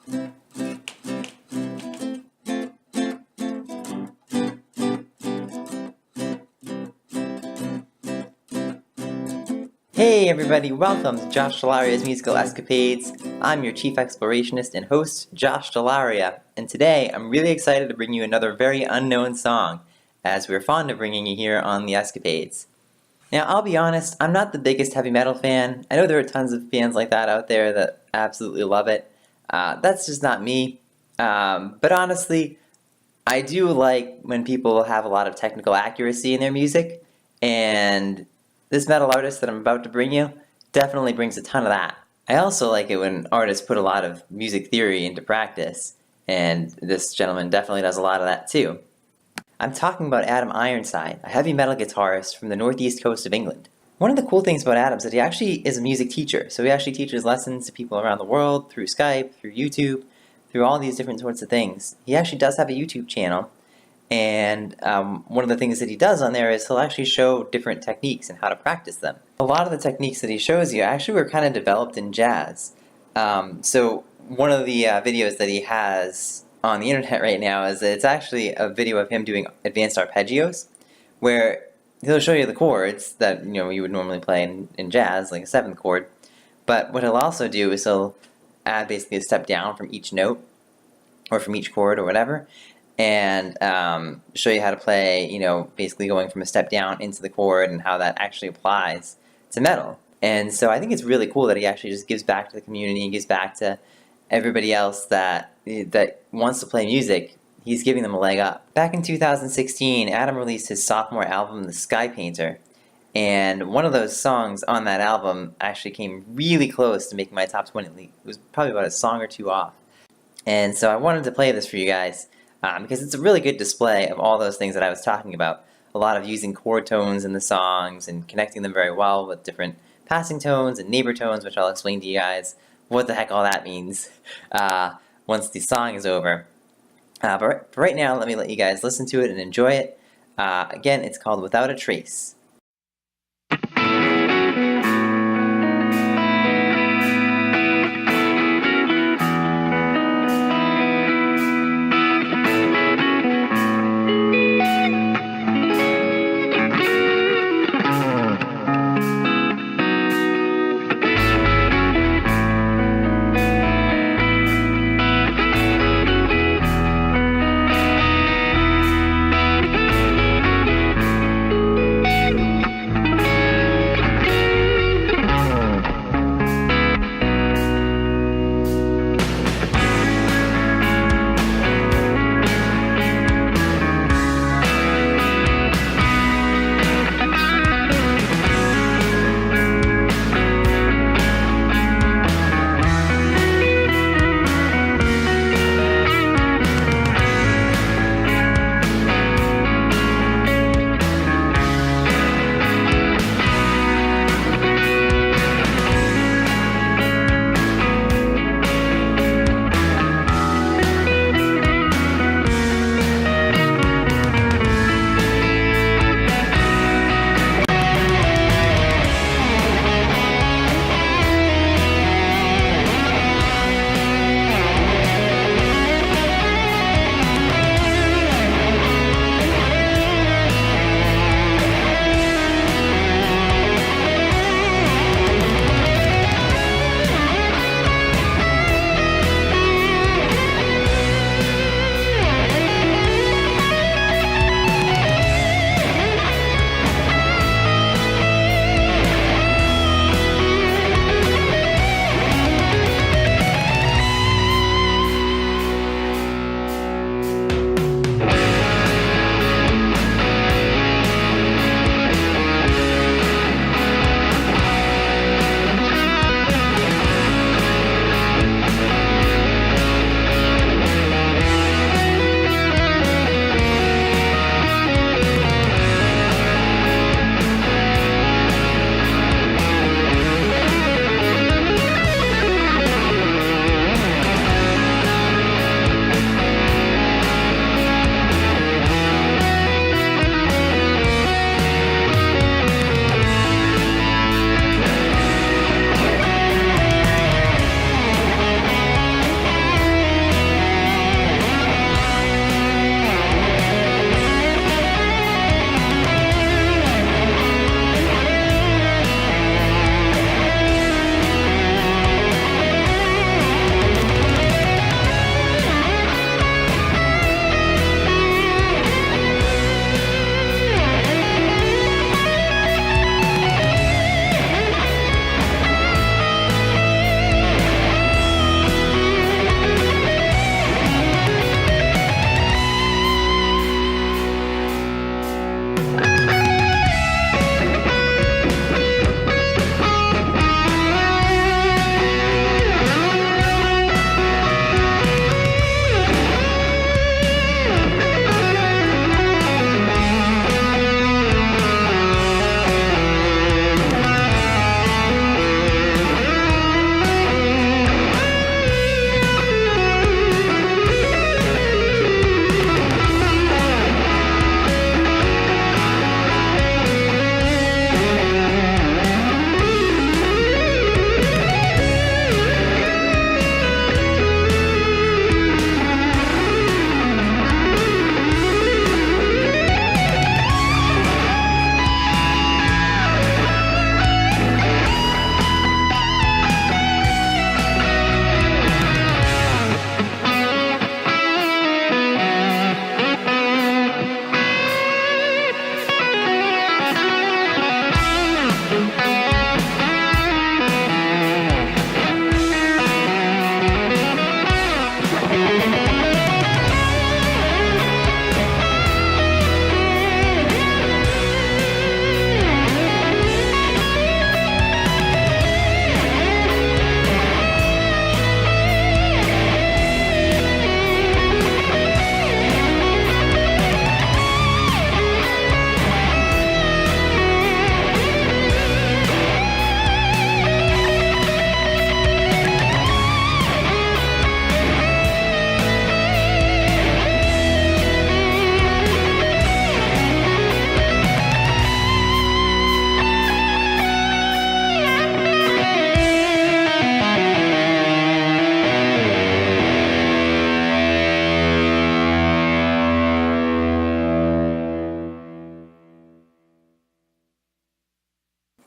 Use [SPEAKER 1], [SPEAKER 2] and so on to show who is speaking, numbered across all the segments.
[SPEAKER 1] Hey everybody, welcome to Josh Dell'Aria's Musical Escapades. I'm your chief explorationist and host, Josh Dell'Aria, and today I'm really excited to bring you another very unknown song, as we're fond of bringing you here on the Escapades. Now, I'll be honest, I'm not the biggest heavy metal fan. I know there are tons of fans like that out there that absolutely love it. That's just not me. But honestly, I do like when people have a lot of technical accuracy in their music, and this metal artist that I'm about to bring you definitely brings a ton of that. I also like it when artists put a lot of music theory into practice, and this gentleman definitely does a lot of that too. I'm talking about Adam Ironside, a heavy metal guitarist from the northeast coast of England. One of the cool things about Adam is that he actually is a music teacher, so he actually teaches lessons to people around the world through Skype, through YouTube, through all these different sorts of things. He actually does have a YouTube channel, and one of the things that he does on there is he'll actually show different techniques and how to practice them. A lot of the techniques that he shows you actually were kind of developed in jazz. So one of the videos that he has on the internet right now is it's actually a video of him doing advanced arpeggios, where he'll show you the chords that you would normally play in jazz, like a seventh chord. But what he'll also do is he'll add basically a step down from each note, or from each chord, or whatever, and show you how to play, basically going from a step down into the chord and how that actually applies to metal. And so I think it's really cool that he actually just gives back to the community and gives back to everybody else that wants to play music. He's giving them a leg up. Back in 2016, Adam released his sophomore album, The Sky Painter, and one of those songs on that album actually came really close to making my top 20 league. It was probably about a song or two off. And so I wanted to play this for you guys because it's a really good display of all those things that I was talking about. A lot of using chord tones in the songs and connecting them very well with different passing tones and neighbor tones, which I'll explain to you guys what the heck all that means once the song is over. But for right now, let me let you guys listen to it and enjoy it. Again, it's called Without a Trace.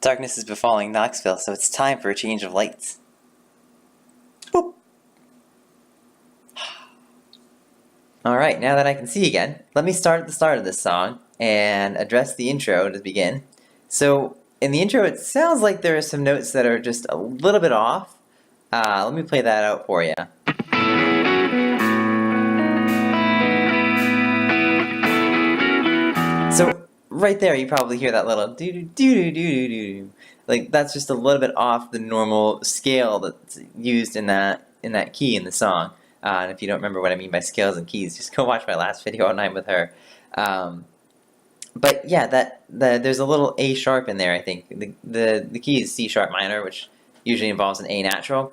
[SPEAKER 1] Darkness is befalling Knoxville, so it's time for a change of lights. Boop. Alright, now that I can see again, let me start at the start of this song and address the intro to begin. So, in the intro, it sounds like there are some notes that are just a little bit off. Let me play that out for you. So, right there, you probably hear that little doo-doo-doo-doo-doo-doo. Like, that's just a little bit off the normal scale that's used in that key in the song. And if you don't remember what I mean by scales and keys, just go watch my last video on Night with Her. But yeah, there's a little A sharp in there, I think. The key is C sharp minor, which usually involves an A natural.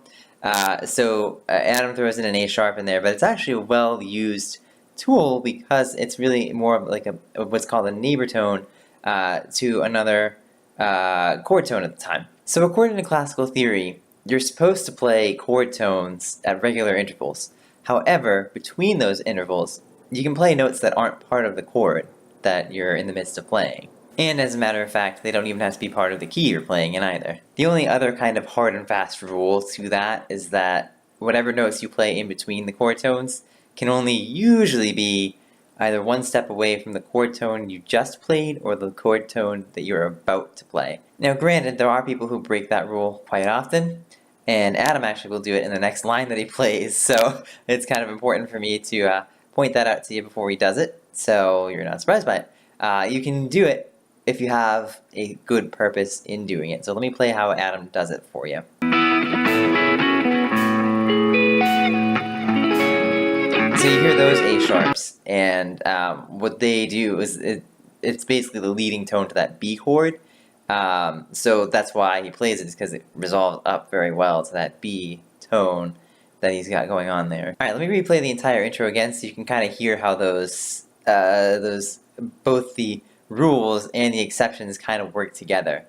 [SPEAKER 1] So Adam throws in an A sharp in there, but it's actually a well-used tool because it's really more of like what's called a neighbor tone to another chord tone at the time. So according to classical theory, you're supposed to play chord tones at regular intervals. However, between those intervals, you can play notes that aren't part of the chord that you're in the midst of playing. And as a matter of fact, they don't even have to be part of the key you're playing in either. The only other kind of hard and fast rule to that is that whatever notes you play in between the chord tones can only usually be either one step away from the chord tone you just played or the chord tone that you're about to play. Now granted, there are people who break that rule quite often, and Adam actually will do it in the next line that he plays, so it's kind of important for me to point that out to you before he does it, so you're not surprised by it. You can do it if you have a good purpose in doing it. So let me play how Adam does it for you. So you hear those A sharps, and what they do is it's basically the leading tone to that B chord. So that's why he plays it, is because it resolves up very well to that B tone that he's got going on there. Alright, let me replay the entire intro again so you can kind of hear how those both the rules and the exceptions kind of work together.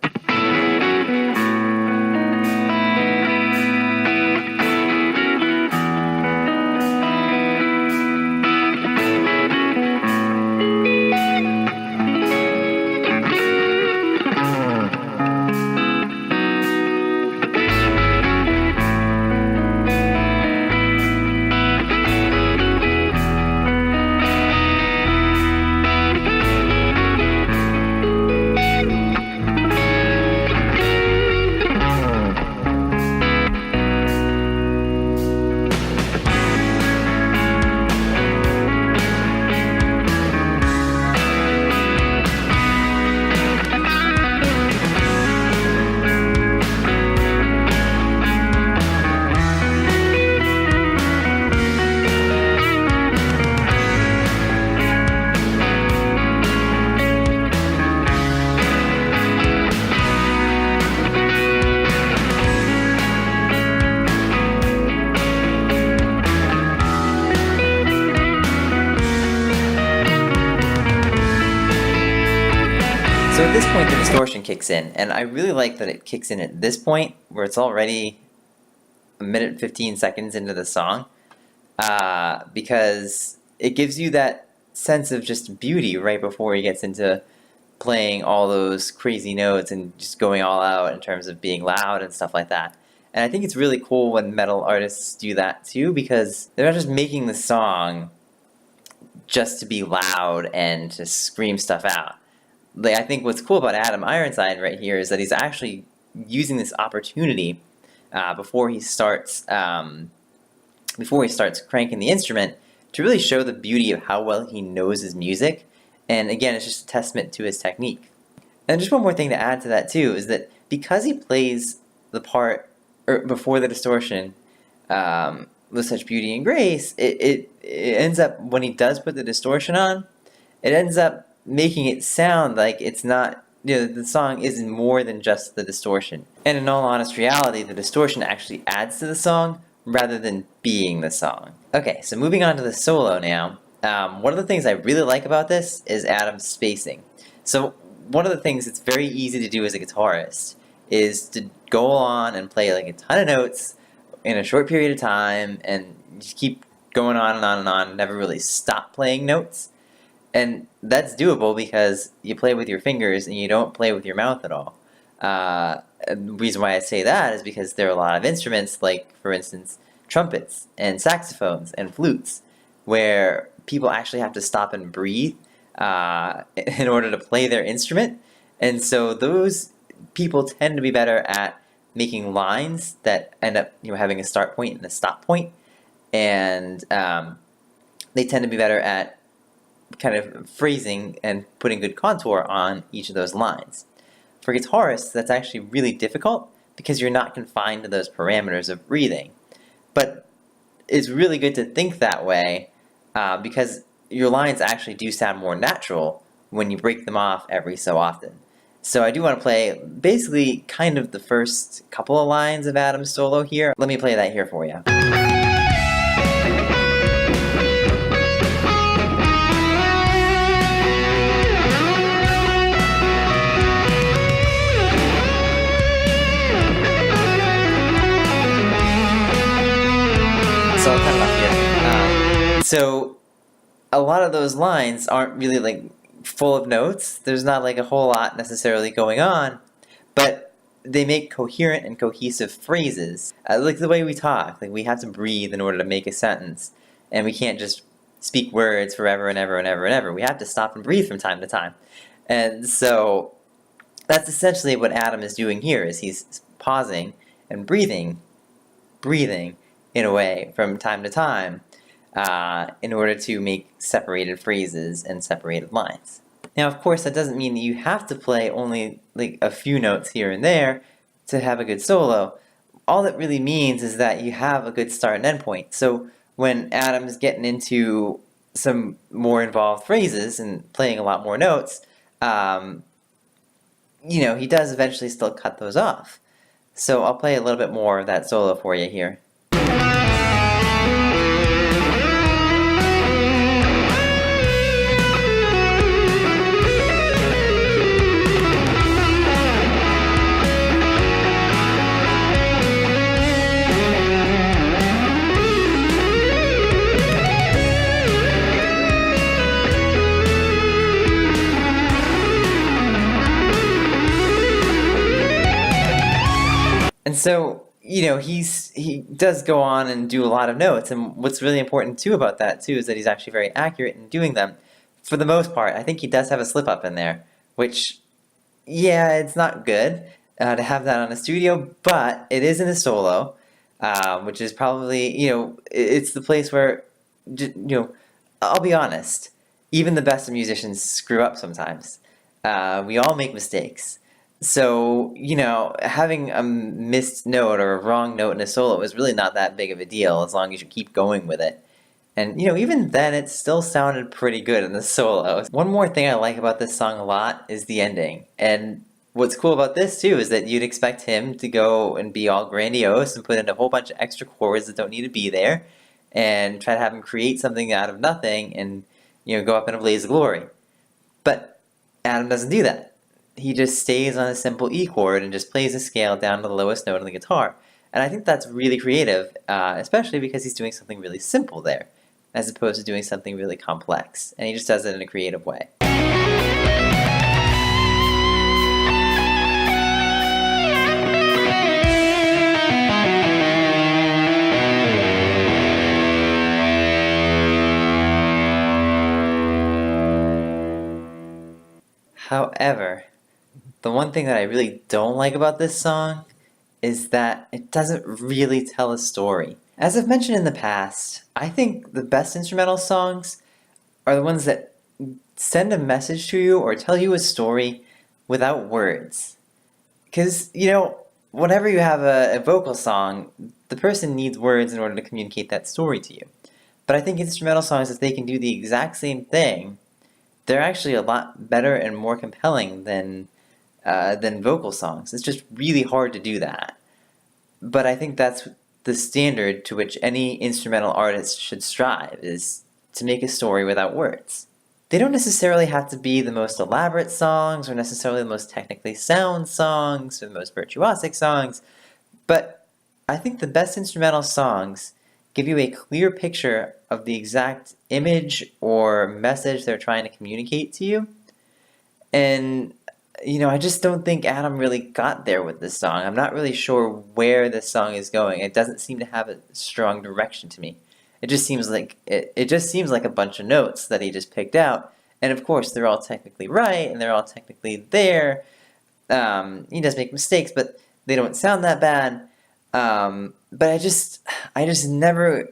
[SPEAKER 1] So at this point the distortion kicks in, and I really like that it kicks in at this point where it's already a minute and 15 seconds into the song, because it gives you that sense of just beauty right before he gets into playing all those crazy notes and just going all out in terms of being loud and stuff like that. And I think it's really cool when metal artists do that too, because they're not just making the song just to be loud and to scream stuff out. Like, I think what's cool about Adam Ironside right here is that he's actually using this opportunity before he starts cranking the instrument to really show the beauty of how well he knows his music. And again, it's just a testament to his technique. And just one more thing to add to that too is that because he plays the part before the distortion with such beauty and grace, it ends up, when he does put the distortion on, it ends up making it sound like it's not, the song isn't more than just the distortion. And in all honest reality, the distortion actually adds to the song rather than being the song. Okay, so moving on to the solo now. One of the things I really like about this is Adam's spacing. So one of the things that's very easy to do as a guitarist is to go on and play like a ton of notes in a short period of time and just keep going on and on and on, never really stop playing notes. And that's doable because you play with your fingers and you don't play with your mouth at all. And the reason why I say that is because there are a lot of instruments, like, for instance, trumpets and saxophones and flutes, where people actually have to stop and breathe in order to play their instrument. And so those people tend to be better at making lines that end up having a start point and a stop point. And they tend to be better at kind of phrasing and putting good contour on each of those lines. For guitarists, that's actually really difficult because you're not confined to those parameters of breathing. But it's really good to think that way because your lines actually do sound more natural when you break them off every so often. So I do want to play basically kind of the first couple of lines of Adam's solo here. Let me play that here for you. So I'll cut it off here. So a lot of those lines aren't really like full of notes. There's not like a whole lot necessarily going on, but they make coherent and cohesive phrases. Like the way we talk, like we have to breathe in order to make a sentence, and we can't just speak words forever and ever and ever and ever. We have to stop and breathe from time to time. And so that's essentially what Adam is doing here, is he's pausing and breathing in a way from time to time in order to make separated phrases and separated lines. Now, of course, that doesn't mean that you have to play only like a few notes here and there to have a good solo. All that really means is that you have a good start and end point. So when Adam's getting into some more involved phrases and playing a lot more notes, he does eventually still cut those off. So I'll play a little bit more of that solo for you here. And so, he does go on and do a lot of notes, and what's really important too about that too is that he's actually very accurate in doing them. For the most part, I think he does have a slip up in there, which, it's not good to have that on a studio, but it is in a solo, which is probably, it's the place where, I'll be honest, even the best of musicians screw up sometimes. We all make mistakes. So, having a missed note or a wrong note in a solo is really not that big of a deal as long as you keep going with it. And, even then, it still sounded pretty good in the solo. One more thing I like about this song a lot is the ending. And what's cool about this, too, is that you'd expect him to go and be all grandiose and put in a whole bunch of extra chords that don't need to be there and try to have him create something out of nothing and, go up in a blaze of glory. But Adam doesn't do that. He just stays on a simple E chord and just plays the scale down to the lowest note on the guitar. And I think that's really creative, especially because he's doing something really simple there, as opposed to doing something really complex. And he just does it in a creative way. However, the one thing that I really don't like about this song is that it doesn't really tell a story. As I've mentioned in the past, I think the best instrumental songs are the ones that send a message to you or tell you a story without words. Because, whenever you have a vocal song, the person needs words in order to communicate that story to you. But I think instrumental songs, if they can do the exact same thing, they're actually a lot better and more compelling than vocal songs. It's just really hard to do that. But I think that's the standard to which any instrumental artist should strive, is to make a story without words. They don't necessarily have to be the most elaborate songs or necessarily the most technically sound songs or the most virtuosic songs, but I think the best instrumental songs give you a clear picture of the exact image or message they're trying to communicate to you. And I just don't think Adam really got there with this song. I'm not really sure where this song is going. It doesn't seem to have a strong direction to me. It just seems like it just seems like a bunch of notes that he just picked out. And of course, they're all technically right and they're all technically there. He does make mistakes, but they don't sound that bad. But I just never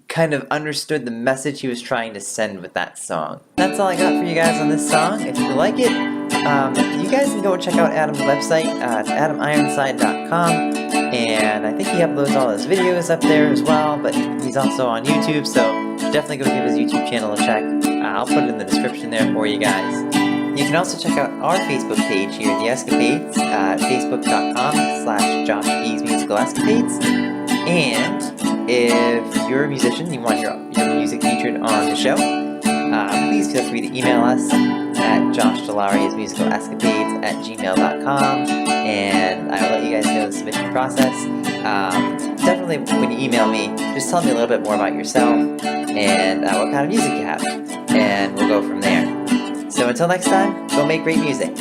[SPEAKER 1] kind of understood the message he was trying to send with that song. That's all I got for you guys on this song. If you like it, you guys can go check out Adam's website. It's AdamIronside.com, and I think he uploads all his videos up there as well, but he's also on YouTube, so definitely go give his YouTube channel a check. I'll put it in the description there for you guys. You can also check out our Facebook page here, The Escapades, at facebook.com/JoshEsMusicalEscapades. And if you're a musician and you want your music featured on the show, please feel free to email us at JoshDell'Aria's musicalescapades@gmail.com, and I will let you guys know the submission process. Definitely when you email me, just tell me a little bit more about yourself and what kind of music you have, and we'll go from there. So until next time, go make great music.